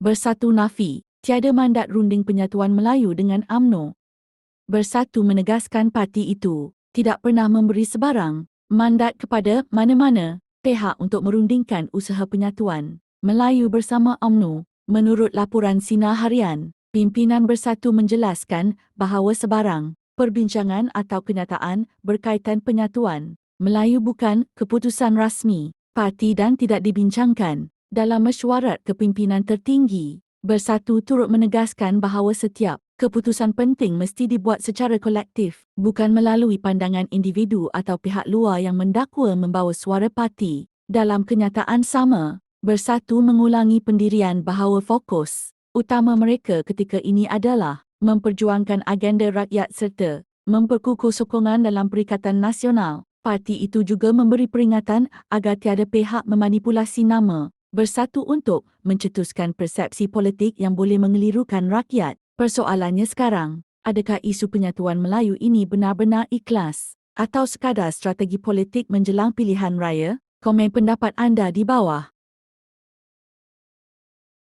Bersatu nafi, tiada mandat runding penyatuan Melayu dengan UMNO. Bersatu menegaskan parti itu tidak pernah memberi sebarang mandat kepada mana-mana pihak untuk merundingkan usaha penyatuan Melayu bersama UMNO. Menurut laporan Sinar Harian, pimpinan Bersatu menjelaskan bahawa sebarang perbincangan atau kenyataan berkaitan penyatuan Melayu bukan keputusan rasmi parti dan tidak dibincangkan dalam mesyuarat kepimpinan tertinggi. Bersatu turut menegaskan bahawa setiap keputusan penting mesti dibuat secara kolektif, bukan melalui pandangan individu atau pihak luar yang mendakwa membawa suara parti. Dalam kenyataan sama, Bersatu mengulangi pendirian bahawa fokus utama mereka ketika ini adalah memperjuangkan agenda rakyat serta memperkukuh sokongan dalam Perikatan Nasional. Parti itu juga memberi peringatan agar tiada pihak memanipulasi nama Bersatu untuk mencetuskan persepsi politik yang boleh mengelirukan rakyat. Persoalannya sekarang, adakah isu penyatuan Melayu ini benar-benar ikhlas atau sekadar strategi politik menjelang pilihan raya? Komen pendapat anda di bawah.